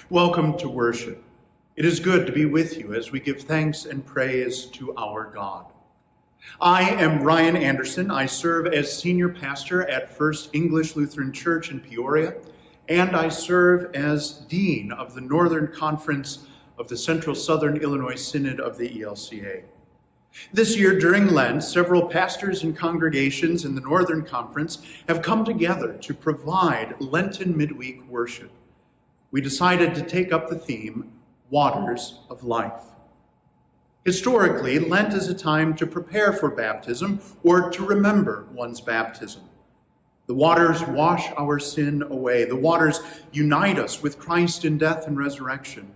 Welcome to worship. It is good to be with you as we give thanks and praise to our God. I am Ryan Anderson. I serve as senior pastor at First English Lutheran Church in Peoria, and I serve as dean of the Northern Conference of the Central Southern Illinois Synod of the ELCA. This year during Lent, several pastors and congregations in the Northern Conference have come together to provide Lenten midweek worship. We decided to take up the theme, Waters of Life. Historically, Lent is a time to prepare for baptism or to remember one's baptism. The waters wash our sin away. The waters unite us with Christ in death and resurrection.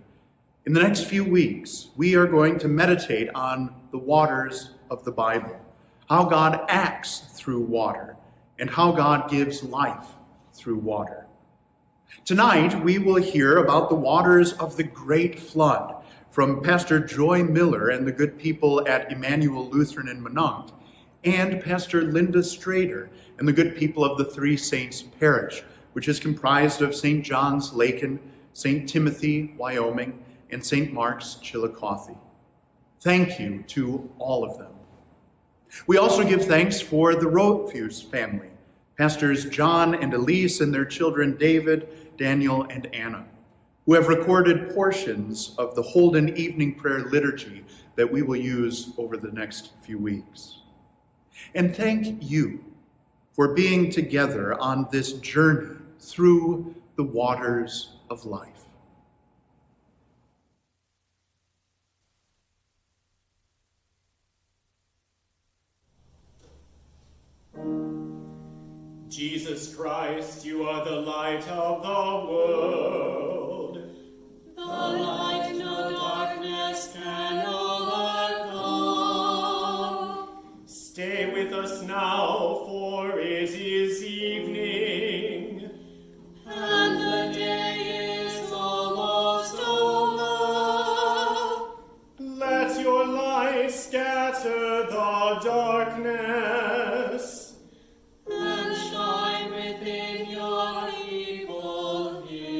In the next few weeks, we are going to meditate on the waters of the Bible, how God acts through water, and how God gives life through water. Tonight, we will hear about the waters of the Great Flood from Pastor Joy Miller and the good people at Immanuel Lutheran in Minonk, and Pastor Linda Strader and the good people of the three Saints Parish, which is comprised of St. John's, Lakin, St. Timothy, Wyoming, and St. Mark's, Chillicothe. Thank you to all of them. We also give thanks for the Rothfuss family, Pastors John and Elise and their children David, Daniel, and Anna, who have recorded portions of the Holden Evening Prayer Liturgy that we will use over the next few weeks. And thank you for being together on this journey through the waters of life. Jesus Christ, you are the light of the world. The light no darkness can overcome. Stay with us now, for it is evening, and the day is almost over. Let your light scatter the darkness, and shine within your people here.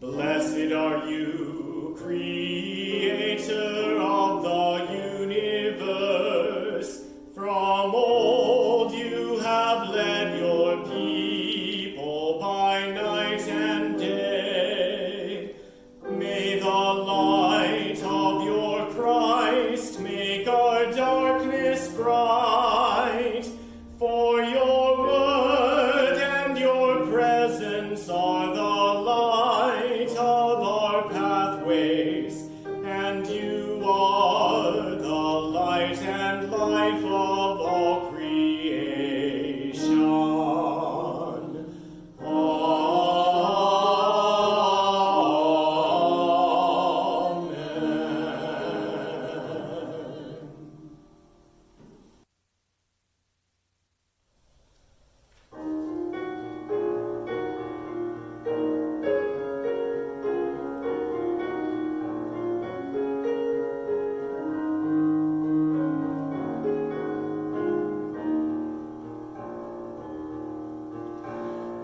Blessed are you, Creator of the universe. From old you have led your people by night and day. May the light of your Christ make our darkness bright. For your word and your presence are the light of our pathways, and you are the light and life of all creation. Amen.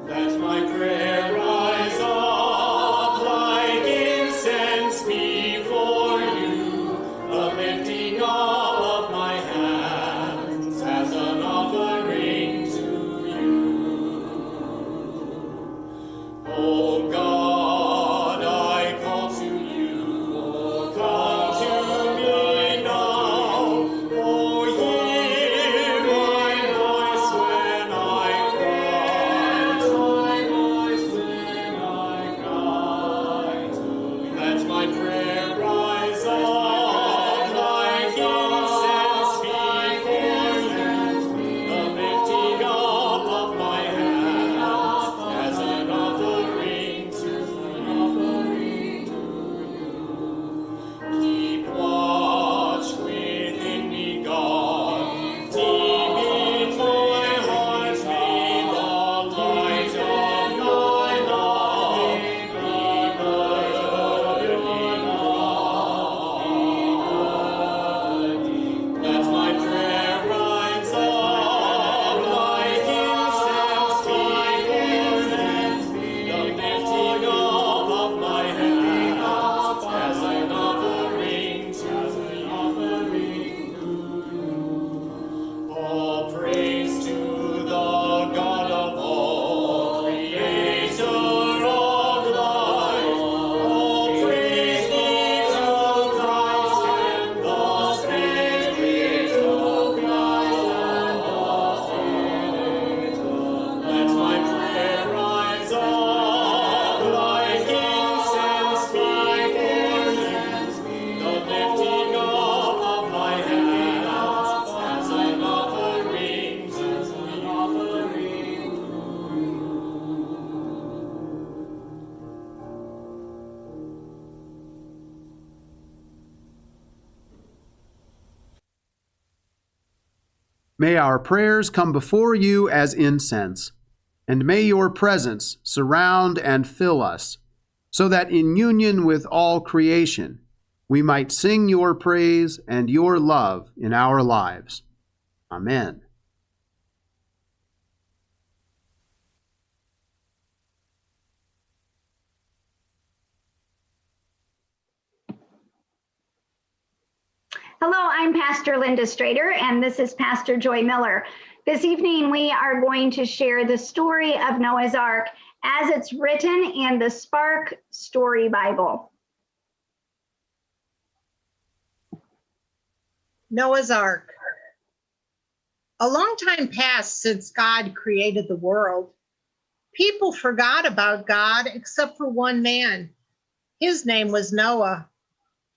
Let my prayer rise up like incense before you, the lifting up of my hands as an offering to you. O God, I call to you, come to me now. Oh, hear my voice when I cry. Let my prayer rise up like incense before you, the lifting up of my hands as an offering to you. Keep watch within me, God. Deep in my heart may the light of my love be burning bright. Let my prayer rise up like incense before you, the lifting up of my hands as an offering to you. All praise to the God of all, Creator of life. All praise be to Christ and the Spirit of Christ and the Spirit. Let my prayer rise up like incense before you, the lifting up of my hands as an offering to you. May our prayers come before you as incense, and may your presence surround and fill us, so that in union with all creation we might sing your praise and your love in our lives. Amen. Hello, I'm Pastor Linda Strader, and this is Pastor Joy Miller. This evening, we are going to share the story of Noah's Ark as it's written in the Spark Story Bible. Noah's Ark. A long time passed since God created the world. People forgot about God except for one man. His name was Noah.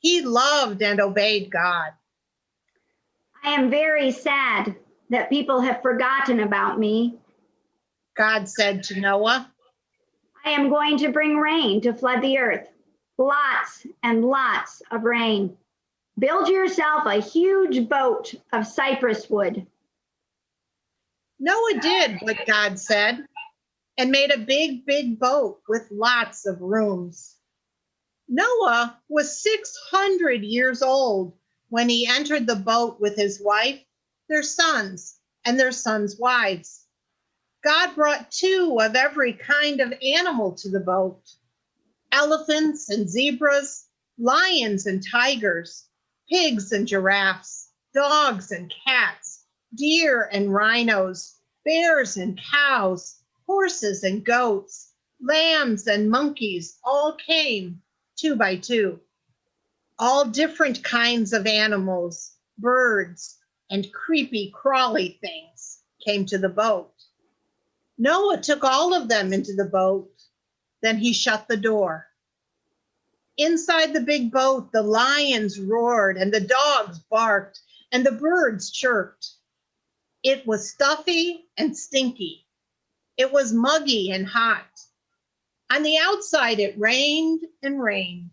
He loved and obeyed God. I am very sad that people have forgotten about me. God said to Noah, I am going to bring rain to flood the earth. Lots and lots of rain. Build yourself a huge boat of cypress wood. Noah did what God said and made a big boat with lots of rooms. Noah was 600 years old when he entered the boat with his wife, their sons, and their sons' wives. God brought 2 of every kind of animal to the boat. elephants and zebras, lions and tigers, pigs and giraffes, dogs and cats, deer and rhinos, bears and cows, horses and goats, lambs and monkeys all came 2 by 2. All different kinds of animals, birds, and creepy crawly things came to the boat. Noah took all of them into the boat. Then he shut the door. Inside the big boat, the lions roared and the dogs barked and the birds chirped. It was stuffy and stinky. It was muggy and hot. On the outside, it rained and rained.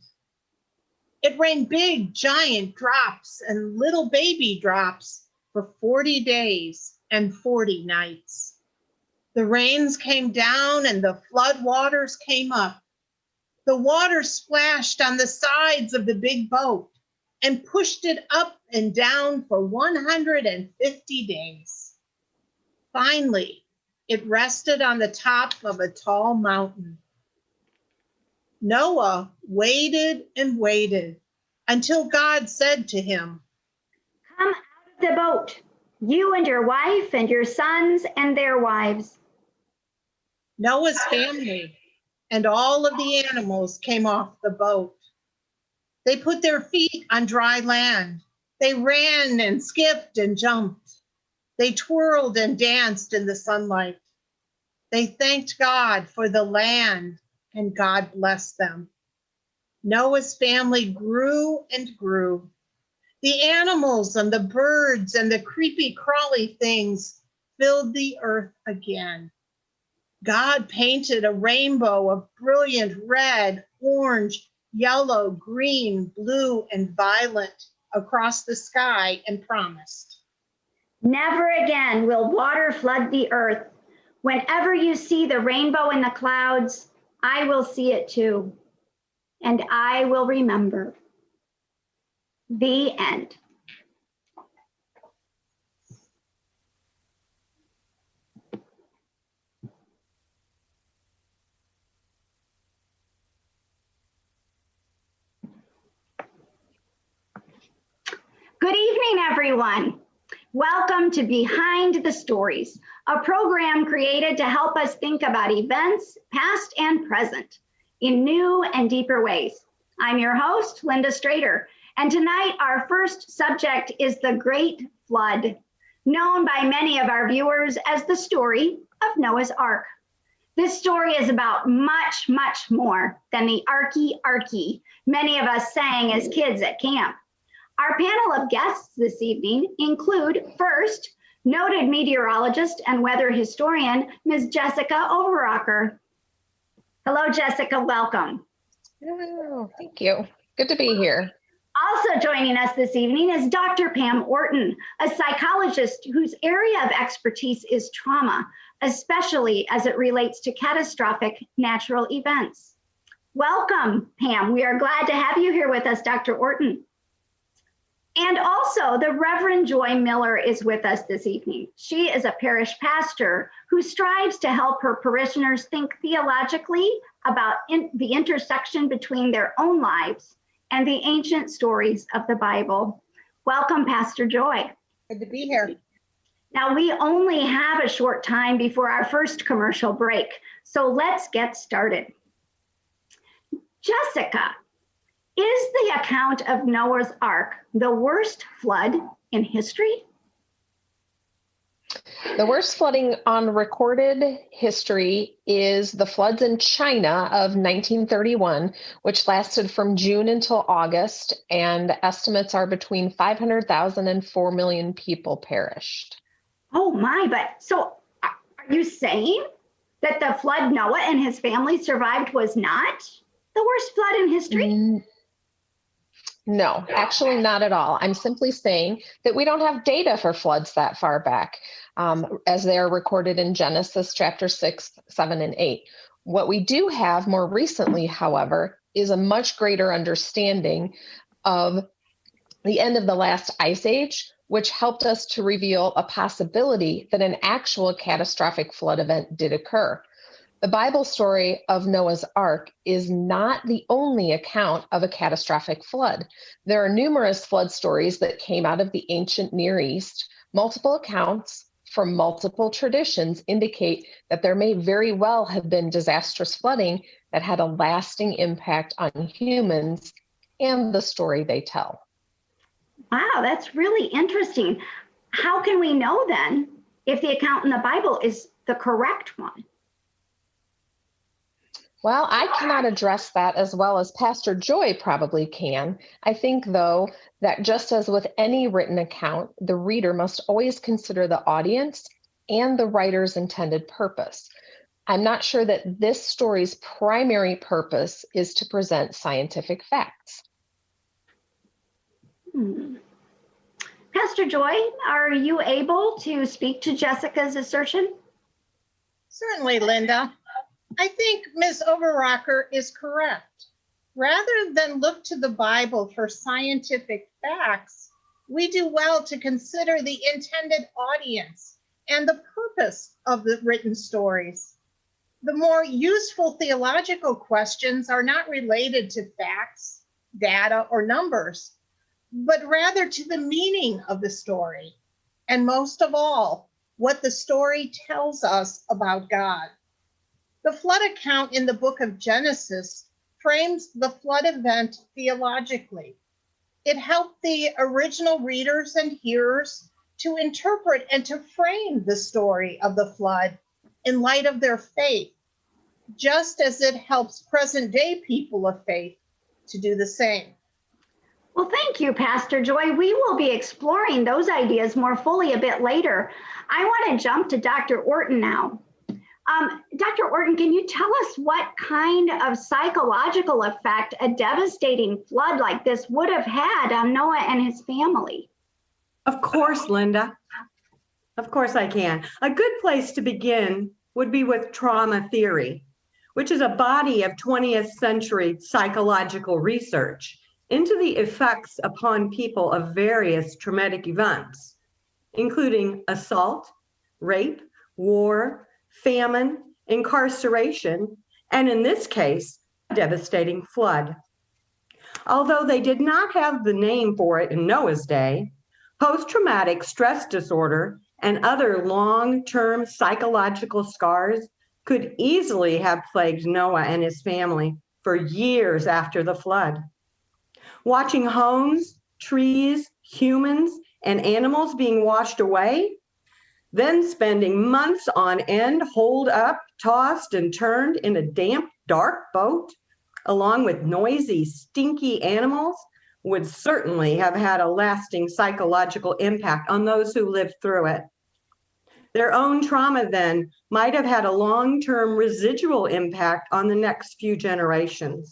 It rained big, giant drops and little baby drops for 40 days and 40 nights. The rains came down and the flood waters came up. The water splashed on the sides of the big boat and pushed it up and down for 150 days. Finally, it rested on the top of a tall mountain. Noah waited and waited until God said to him, Come out of the boat, you and your wife and your sons and their wives. Noah's family and all of the animals came off the boat. They put their feet on dry land. They ran and skipped and jumped. They twirled and danced in the sunlight. They thanked God for the land, and God blessed them. Noah's family grew and grew. The animals and the birds and the creepy crawly things filled the earth again. God painted a rainbow of brilliant red, orange, yellow, green, blue, and violet across the sky and promised, Never again will water flood the earth. Whenever you see the rainbow in the clouds, I will see it too, and I will remember. The end. Good evening, everyone. Welcome to Behind the Stories, a program created to help us think about events, past and present, in new and deeper ways. I'm your host, Linda Strader, and tonight our first subject is the Great Flood, known by many of our viewers as the story of Noah's Ark. This story is about much, much more than the Arky many of us sang as kids at camp. Our panel of guests this evening include, first, noted meteorologist and weather historian, Ms. Jessica Overocker. Hello, Jessica, welcome. Oh, thank you. Good to be here. Also joining us this evening is Dr. Pam Orton, a psychologist whose area of expertise is trauma, especially as it relates to catastrophic natural events. Welcome, Pam. We are glad to have you here with us, Dr. Orton. And also, the Reverend Joy Miller is with us this evening. She is a parish pastor who strives to help her parishioners think theologically about the intersection between their own lives and the ancient stories of the Bible. Welcome, Pastor Joy. good to be here. Now, we only have a short time before our first commercial break, so let's get started. Jessica, is the account of Noah's Ark the worst flood in history? The worst flooding on recorded history is the floods in China of 1931, which lasted from June until August, and estimates are between 500,000 and 4 million people perished. Oh my, but so are you saying that the flood Noah and his family survived was not the worst flood in history? No, actually not at all. I'm simply saying that we don't have data for floods that far back, as they are recorded in Genesis chapter 6, 7, and 8. What we do have more recently, however, is a much greater understanding of the end of the last ice age, which helped us to reveal a possibility that an actual catastrophic flood event did occur. The Bible story of Noah's Ark is not the only account of a catastrophic flood. There are numerous flood stories that came out of the ancient Near East. Multiple accounts from multiple traditions indicate that there may very well have been disastrous flooding that had a lasting impact on humans and the story they tell. Wow, that's really interesting. How can we know then if the account in the Bible is the correct one? Well, I cannot address that as well as Pastor Joy probably can. I think, though, that just as with any written account, the reader must always consider the audience and the writer's intended purpose. I'm not sure that this story's primary purpose is to present scientific facts. Pastor Joy, are you able to speak to Jessica's assertion? Certainly, Linda. I think Ms. Overocker is correct. Rather than look to the Bible for scientific facts, we do well to consider the intended audience and the purpose of the written stories. The more useful theological questions are not related to facts, data, or numbers, but rather to the meaning of the story, and most of all, what the story tells us about God. The flood account in the book of Genesis frames the flood event theologically. It helped the original readers and hearers to interpret and to frame the story of the flood in light of their faith, just as it helps present-day people of faith to do the same. Well, thank you, Pastor Joy. We will be exploring those ideas more fully a bit later. I want to jump to Dr. Orton now. Dr. Orton, can you tell us what kind of psychological effect a devastating flood like this would have had on Noah and his family? Of course, Linda. Of course I can. A good place to begin would be with trauma theory, which is a body of 20th century psychological research into the effects upon people of various traumatic events, including assault, rape, war, famine, incarceration, and in this case, a devastating flood. Although they did not have the name for it in Noah's day, post-traumatic stress disorder and other long-term psychological scars could easily have plagued Noah and his family for years after the flood. Watching homes, trees, humans, and animals being washed away, then spending months on end holed up, tossed, and turned in a damp, dark boat, along with noisy, stinky animals, would certainly have had a lasting psychological impact on those who lived through it. Their own trauma then might have had a long-term residual impact on the next few generations.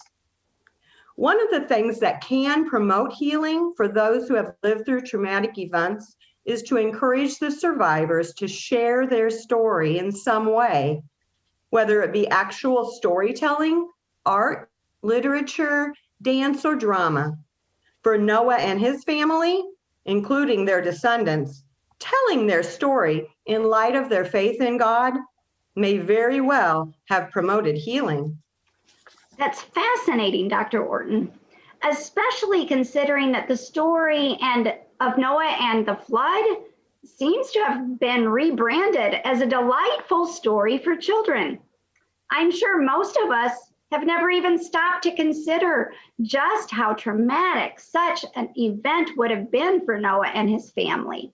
One of the things that can promote healing for those who have lived through traumatic events is to encourage the survivors to share their story in some way, whether it be actual storytelling, art, literature, dance, or drama. For Noah and his family, including their descendants, telling their story in light of their faith in God may very well have promoted healing. That's fascinating, Dr. Orton, especially considering that the story of Noah and the flood seems to have been rebranded as a delightful story for children. I'm sure most of us have never even stopped to consider just how traumatic such an event would have been for Noah and his family.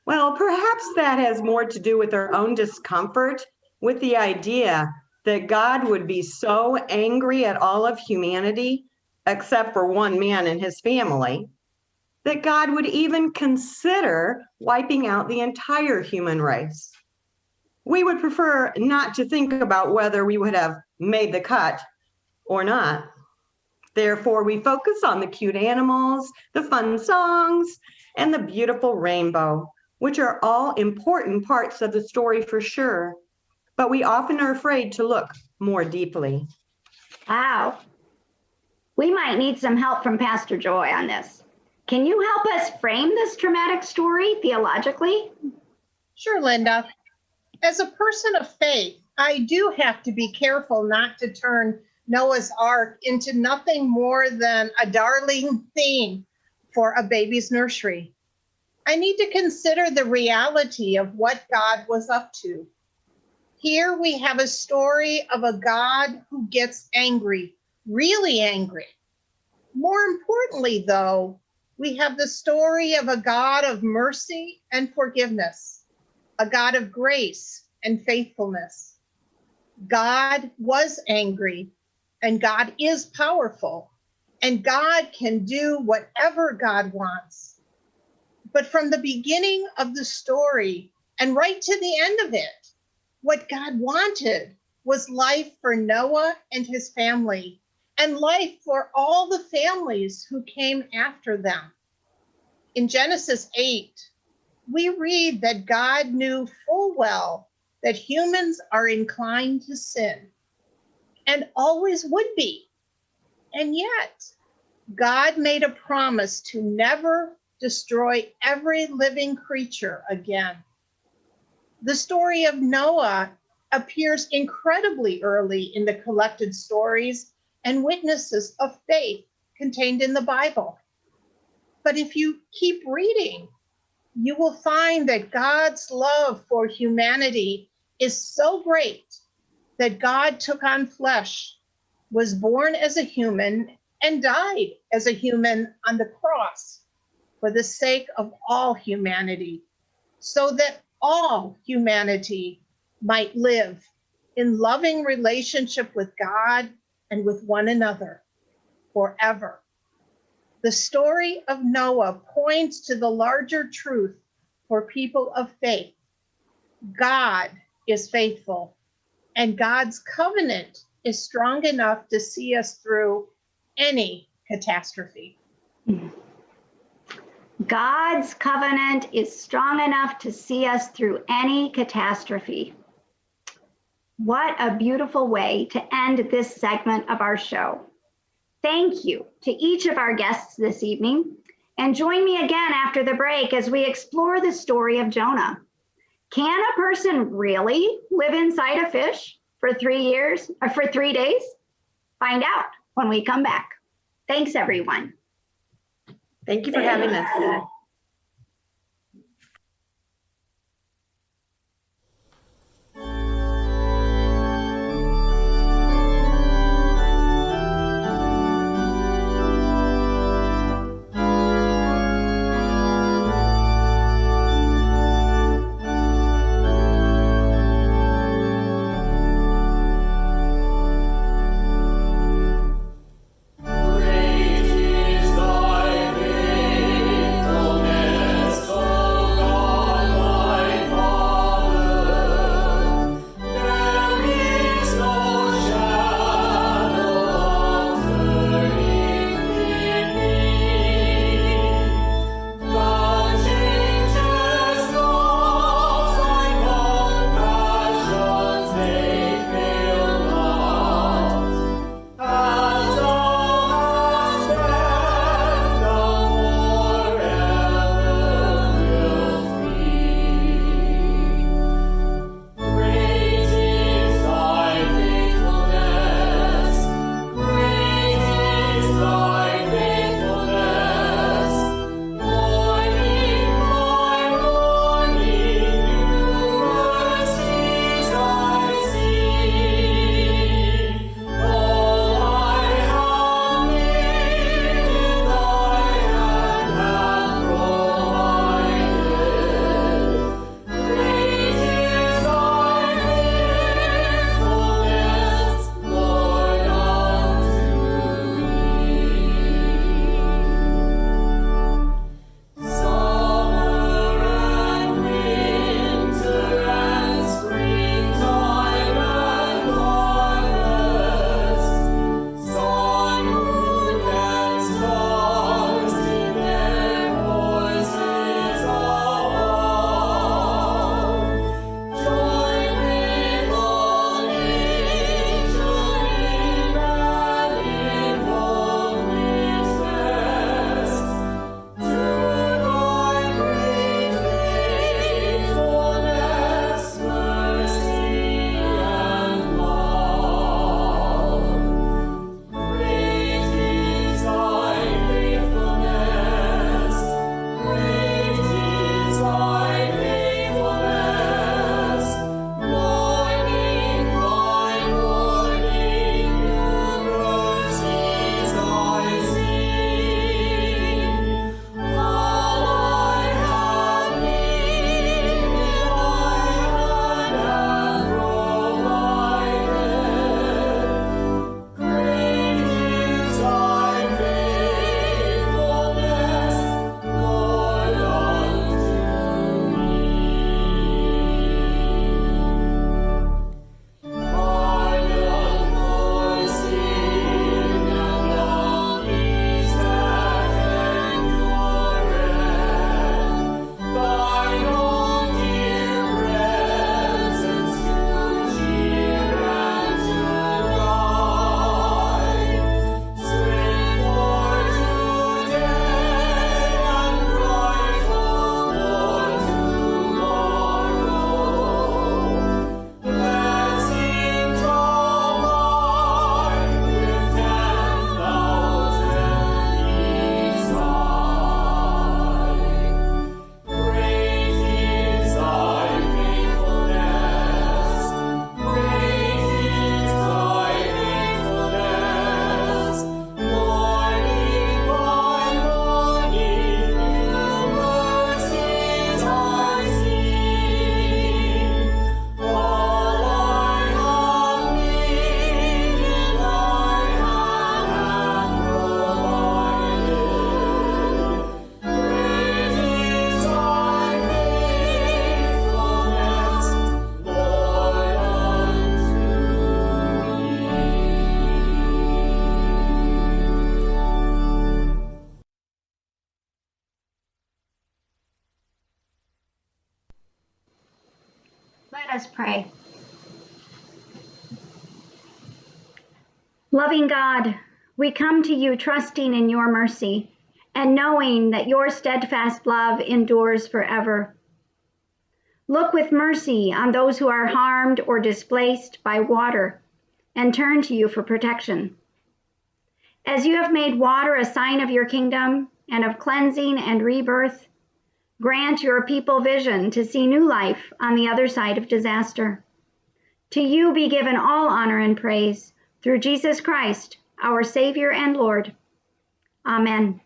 Well, perhaps that has more to do with our own discomfort with the idea that God would be so angry at all of humanity, except for one man and his family, that God would even consider wiping out the entire human race. We would prefer not to think about whether we would have made the cut or not. Therefore, we focus on the cute animals, the fun songs, and the beautiful rainbow, which are all important parts of the story for sure, but we often are afraid to look more deeply. Wow. We might need some help from Pastor Joy on this. Can you help us frame this traumatic story theologically? Sure, Linda. As a person of faith, I do have to be careful not to turn Noah's Ark into nothing more than a darling theme for a baby's nursery. I need to consider the reality of what God was up to. Here we have a story of a God who gets angry, really angry. More importantly, though, we have the story of a God of mercy and forgiveness, a God of grace and faithfulness. God was angry, and God is powerful, and God can do whatever God wants. But from the beginning of the story and right to the end of it, what God wanted was life for Noah and his family, and life for all the families who came after them. In Genesis 8, we read that God knew full well that humans are inclined to sin, and always would be. And yet, God made a promise to never destroy every living creature again. The story of Noah appears incredibly early in the collected stories and witnesses of faith contained in the Bible. But if you keep reading, you will find that God's love for humanity is so great that God took on flesh, was born as a human, and died as a human on the cross for the sake of all humanity, so that all humanity might live in loving relationship with God and with one another forever. The story of Noah points to the larger truth for people of faith. God is faithful, and God's covenant is strong enough to see us through any catastrophe. God's covenant is strong enough to see us through any catastrophe. What a beautiful way to end this segment of our show. Thank you to each of our guests this evening, and join me again after the break as we explore the story of Jonah. Can a person really live inside a fish for 3 years or for 3 days? Find out when we come back. Thanks, everyone. Thank you for having us. Great is thy faithfulness. us pray. Loving God, we come to you trusting in your mercy and knowing that your steadfast love endures forever. Look with mercy on those who are harmed or displaced by water and turn to you for protection. As you have made water a sign of your kingdom and of cleansing and rebirth, grant your people vision to see new life on the other side of disaster. To you be given all honor and praise through Jesus Christ, our Savior and Lord. Amen.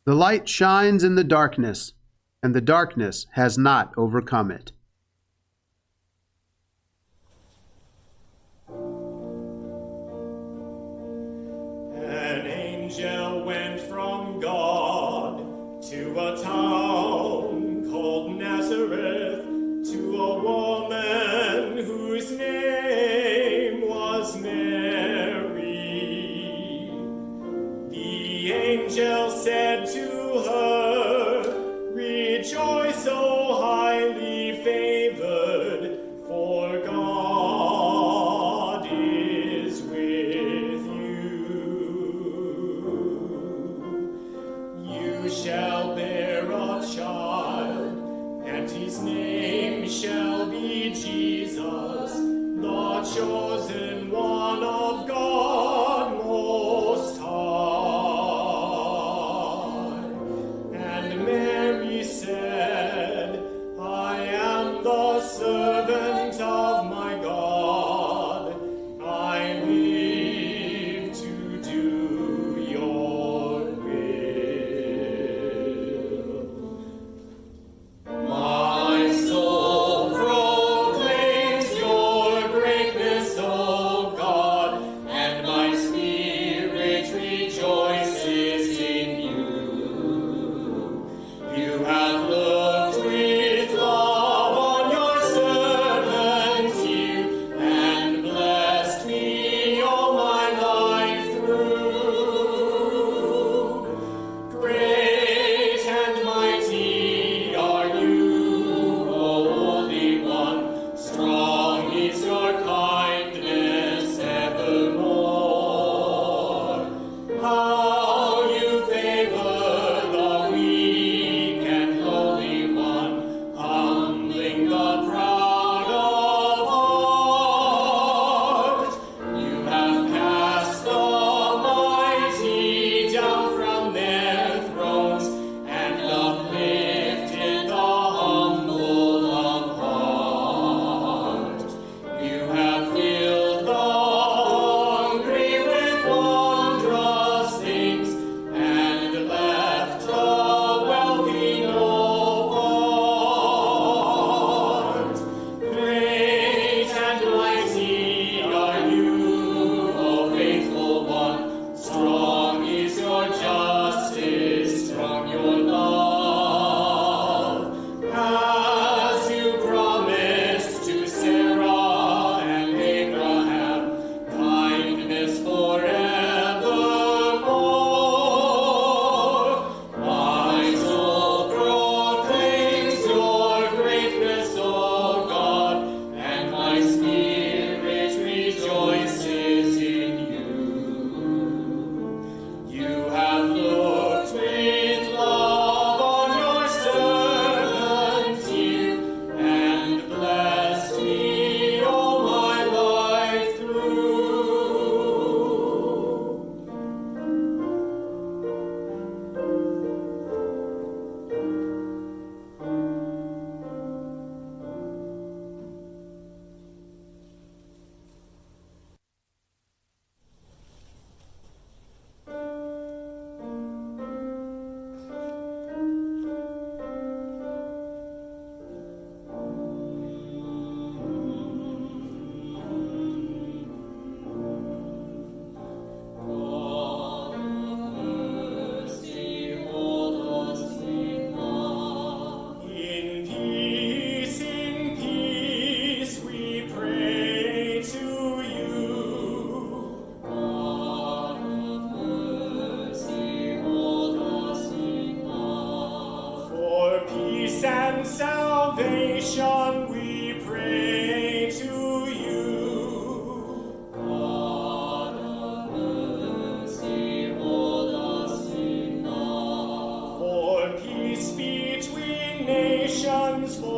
The light shines in the darkness, and the darkness has not overcome it. An angel went from God to a town called Nazareth, to a woman whose name was Mary. The angel said to her, "Rejoice, O highly favored, for God is with you. You shall bear a child, and his name shall be Jesus, the chosen one of God Most High." And Mary said, "I am the servant of my God. I live to do your will." My soul proclaims your greatness, O God, and my spirit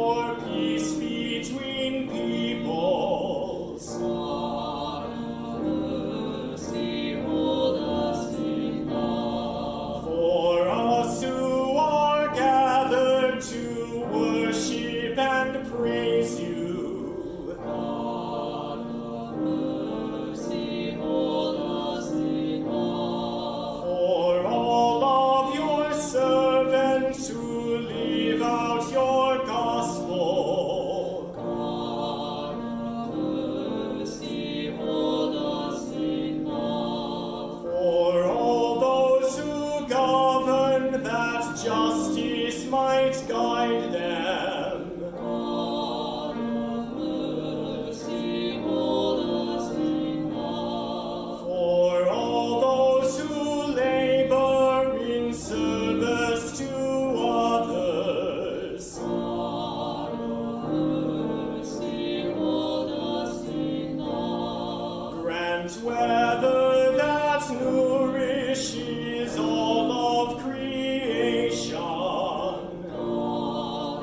for peace between peoples. God of mercy, hold us in love. For us who are gathered to worship and praise you. God of mercy, hold us in love. For all of your servants who live out your gospel. God of mercy, hold us in love. For all those who govern, that justice might guide them. God of mercy, hold us in love. For all those who labor in service to others. God of mercy, hold us in love. Grant weather that nourishes all of creation. God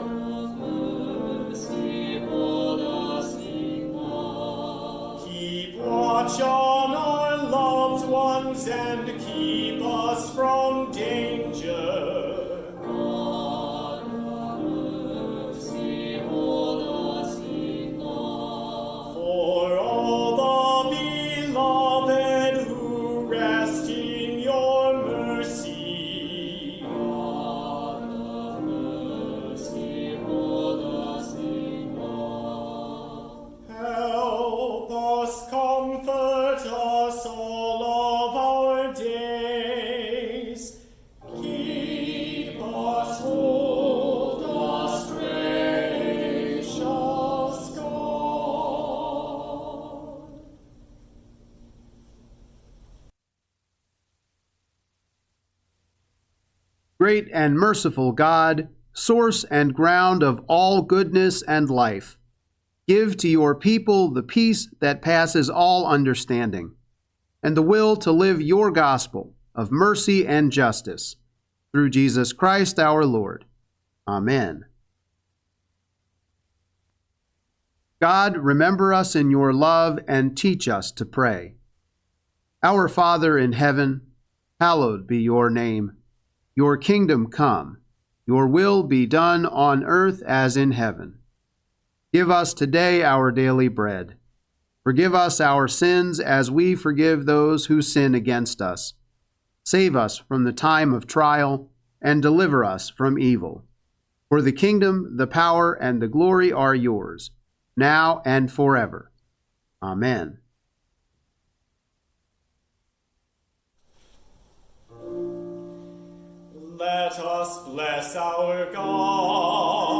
of mercy, hold us in love. Keep watch on our loved ones and keep us from danger. God of mercy, hold us in love. For all the beloved who rest in your mercy. God of mercy, hold us in love. Help us, comfort us all of our days. Keep us, hold us, gracious God. Great and merciful God, source and ground of all goodness and life, give to your people the peace that passes all understanding, and the will to live your gospel of mercy and justice, through Jesus Christ our Lord. Amen. God, remember us in your love and teach us to pray. Our Father in heaven, hallowed be your name. Your kingdom come, your will be done on earth as in heaven. Give us today our daily bread. Forgive us our sins as we forgive those who sin against us. Save us from the time of trial and deliver us from evil. For the kingdom, the power, and the glory are yours, now and forever. Amen. Let us bless our God.